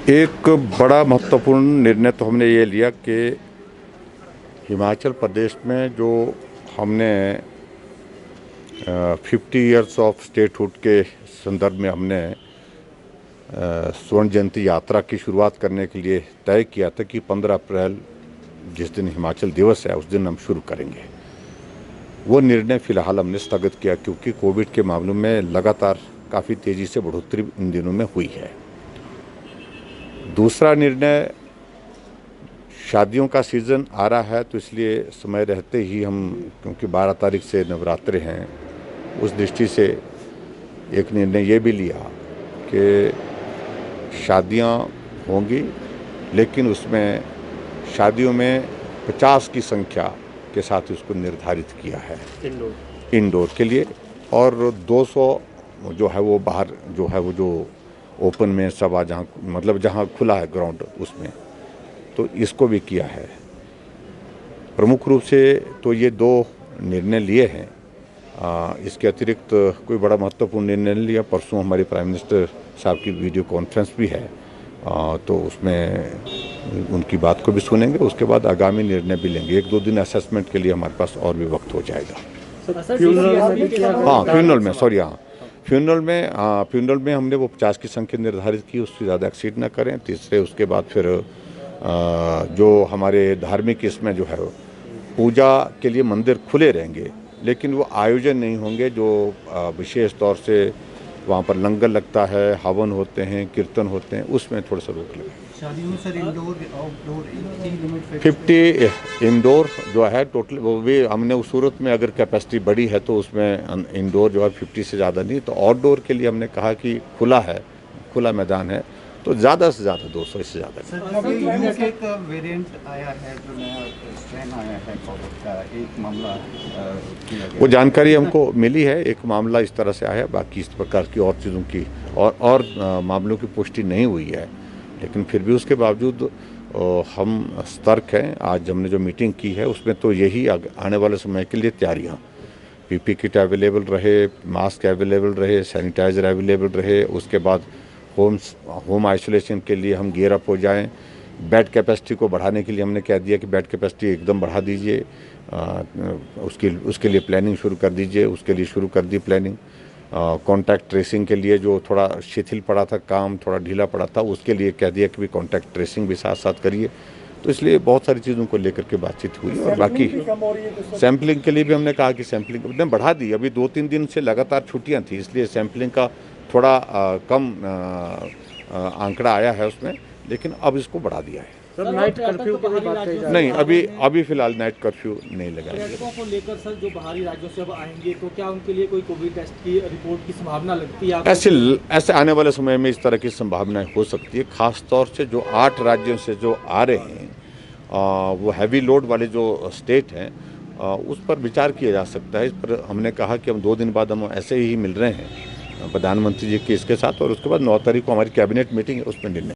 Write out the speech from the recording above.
एक बड़ा महत्वपूर्ण निर्णय तो हमने ये लिया कि हिमाचल प्रदेश में जो हमने 50 इयर्स ऑफ स्टेटहुड के संदर्भ में हमने स्वर्ण जयंती यात्रा की शुरुआत करने के लिए तय किया था कि 15 अप्रैल जिस दिन हिमाचल दिवस है उस दिन हम शुरू करेंगे। वो निर्णय फ़िलहाल हमने स्थगित किया क्योंकि कोविड के मामलों में लगातार काफ़ी तेज़ी से बढ़ोतरी इन दिनों में हुई है। दूसरा निर्णय, शादियों का सीज़न आ रहा है तो इसलिए समय रहते ही हम, क्योंकि 12 तारीख से नवरात्रे हैं, उस दृष्टि से एक निर्णय ये भी लिया कि शादियां होंगी लेकिन उसमें शादियों में 50 की संख्या के साथ उसको निर्धारित किया है इंडोर के लिए, और 200 जो है वो बाहर जो है वो जो ओपन में सभा जहाँ मतलब जहाँ खुला है ग्राउंड उसमें, तो इसको भी किया है। प्रमुख रूप से तो ये दो निर्णय लिए हैं। इसके अतिरिक्त कोई बड़ा महत्वपूर्ण निर्णय नहीं लिया। परसों हमारे प्राइम मिनिस्टर साहब की वीडियो कॉन्फ्रेंस भी है, तो उसमें उनकी बात को भी सुनेंगे। उसके बाद आगामी निर्णय भी लेंगे। 1-2 दिन असेसमेंट के लिए हमारे पास और भी वक्त हो जाएगा। फ्यूनरल में हमने वो 50 की संख्या निर्धारित की, उससे ज़्यादा एक्सीड ना करें। तीसरे उसके बाद फिर जो हमारे धार्मिक इसमें जो है पूजा के लिए मंदिर खुले रहेंगे लेकिन वो आयोजन नहीं होंगे जो विशेष तौर से वहाँ पर लंगर लगता है, हवन होते हैं, कीर्तन होते हैं, उसमें थोड़ा सा रोक लगे। शादियों सर इंडोर आउटडोर 50 इंडोर जो है टोटल, वो भी हमने उस सूरत में अगर कैपेसिटी बड़ी है तो उसमें इंडोर जो है 50 से ज़्यादा नहीं। तो आउटडोर के लिए हमने कहा कि खुला है, खुला मैदान है तो ज़्यादा से ज़्यादा 200, इससे ज़्यादा। एक वेरिएंट आया है जो नया स्ट्रेन आया है कोविड का, एक मामला वो जानकारी हमको मिली है, एक मामला इस तरह से आया है। बाकी इस प्रकार की और चीज़ों की और मामलों की पुष्टि नहीं हुई है, लेकिन फिर भी उसके बावजूद हम सतर्क हैं। आज हमने जो मीटिंग की है उसमें तो यही आने वाले समय के लिए तैयारियाँ, पीपी किट अवेलेबल रहे, मास्क अवेलेबल रहे, सैनिटाइज़र अवेलेबल रहे। उसके बाद होम आइसोलेशन के लिए हम गियर अप हो जाएं। बेड कैपेसिटी को बढ़ाने के लिए हमने कह दिया कि बेड कैपेसिटी एकदम बढ़ा दीजिए, उसके लिए प्लानिंग शुरू कर दीजिए। उसके लिए शुरू कर दी प्लानिंग। कॉन्टैक्ट ट्रेसिंग के लिए जो थोड़ा शिथिल पड़ा था, काम थोड़ा ढीला पड़ा था, उसके लिए कह दिया कि भी कॉन्टैक्ट ट्रेसिंग भी साथ साथ करिए। तो इसलिए बहुत सारी चीज़ों को लेकर के बातचीत हुई। और बाकी सैम्पलिंग के लिए भी हमने कहा कि सैम्पलिंग हमने बढ़ा दी। अभी 2-3 दिन से लगातार छुट्टियां थी, इसलिए सैम्पलिंग का थोड़ा कम आंकड़ा आया है उसमें, लेकिन अब इसको बढ़ा दिया है। सर, नाइट कर्फ्यू की बात कही जा नहीं, अभी फिलहाल नाइट कर्फ्यू नहीं लगाया। पर्यटकों को लेकर सर जो बाहरी राज्यों से अब आएंगे तो क्या उनके लिए कोई कोविड टेस्ट की रिपोर्ट की संभावना लगती है? ऐसे आने वाले समय में इस तरह की संभावनाएं हो सकती है। खास तौर से जो 8 राज्यों से जो आ रहे हैं, वो हैवी लोड वाले जो स्टेट हैं, उस पर विचार किया जा सकता है। इस पर हमने कहा कि हम 2 दिन बाद हम ऐसे ही मिल रहे हैं प्रधानमंत्री जी के इसके साथ, और उसके बाद 9 तारीख को हमारी कैबिनेट मीटिंग है, उसमें निर्णय